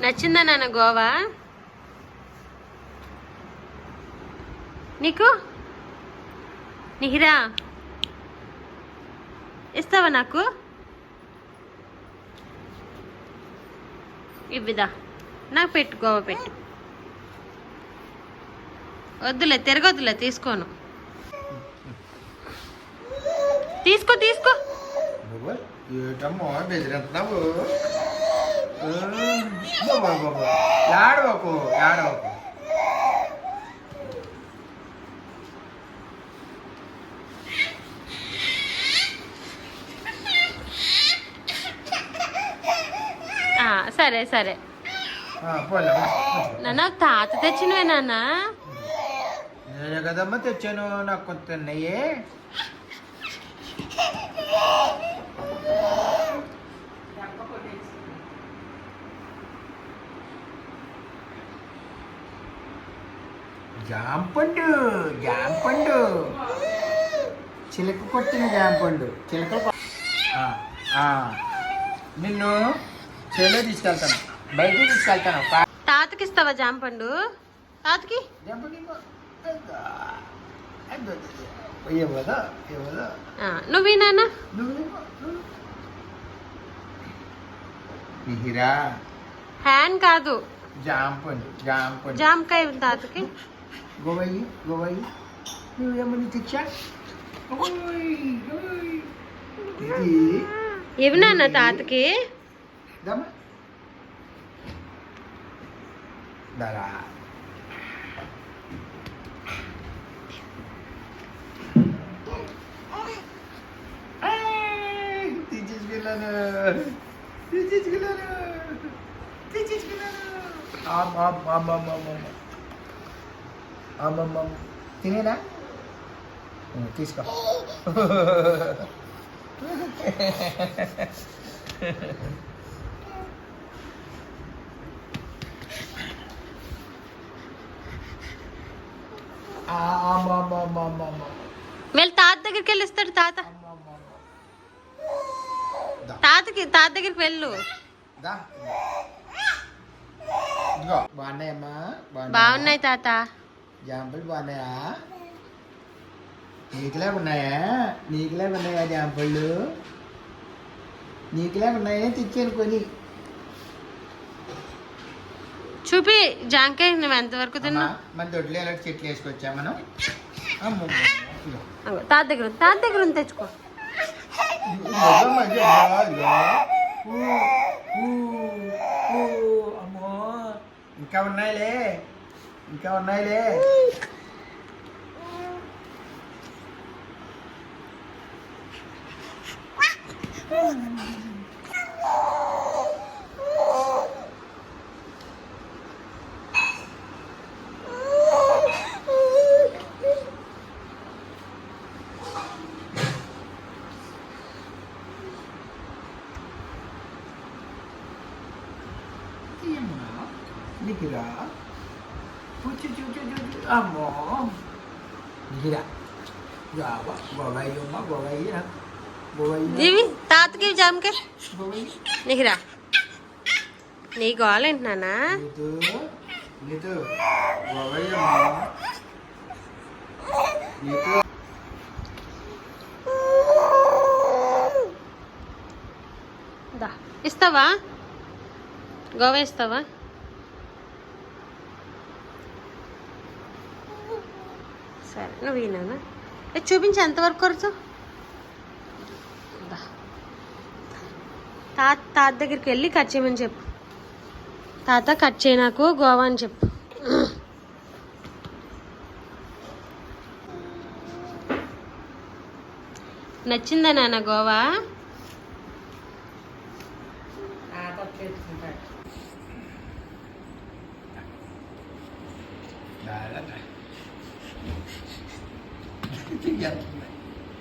నచ్చిందా నాన్న గోవా నీకు? నిహిరా ఇస్తావా నాకు? ఇవ్విదా నాకు పెట్టు, గోవా పెట్టు. వద్దులే, తిరగొద్దులే, తీసుకోను. తీసుకో తీసుకో. ఏటమ్మో బెదిరిస్తున్నావు? ఏడవకు ఏడవకు. సరే సరే నాన్న, తాత తెచ్చినవే నాన్న. నేనే కదమ్మా తెచ్చాను, నాకు కొంత తిన్నాయే. జాంపండు జాంపండు, చిలక కొట్టిన జాంపండు. చిలకలు నిన్ను చేలో తీసుకెళ్తాను, బయటికి తీసుకెళ్తాను. తాతకి ఇస్తావా జాంపండు? తాతకి నువ్వు నాన్న. మిహిరా హ్యాండ్ కాదు, జాంపండు జాంపండు. జామకాయ తాతకి. గోవయ్యి గోవయ్యి, నువ్వేమని తెచ్చా? ఇవి నాన్న తాతకి. దరా తీసేసుకెళ్ళాను తీసేసుకెళ్ళాను తీసేసుకెళ్ళాను. అమ్మమ్మ తినేనా? తీసుకో. వెళ్ళి తాత దగ్గరికి వెళ్ళి ఇస్తాడు తాత. తాత దగ్గరికి వెళ్ళు. బాగున్నాయమ్మా? బాగున్నాయి తాత. జాంపలు బాగున్నాయా? నీకులే ఉన్నాయా? నీకులే ఉన్నాయా జాంపళ్ళు? నీకులే ఉన్నాయా? తెచ్చాను కొని. చూపి జాంకాయ నువ్వు ఎంతవరకు తిన్నా? మన దొడ్లో ఎలా చెట్లు వేసుకొచ్చా మనం. తాత దగ్గర ఉంది, తెచ్చుకో. అమ్మో, ఇంకా ఉన్నాయిలే, ఇంకా ఉన్నాయిలే. Nikira, అమ్మో నికిరా, ఇవి తాతకి జామకాయ. నికిరా నీ కావాలండి నాన్న. ఇస్తావా? గోవా ఇస్తావా? సరే నువ్వు ఈయన చూపించి ఎంతవరకు ఖర్చు. తాత దగ్గరికి వెళ్ళి కట్ చేయమని చెప్పు. తాత కట్ చేయి నాకు గోవా అని చెప్పు. నచ్చిందా నాన్న గోవా? Yeah.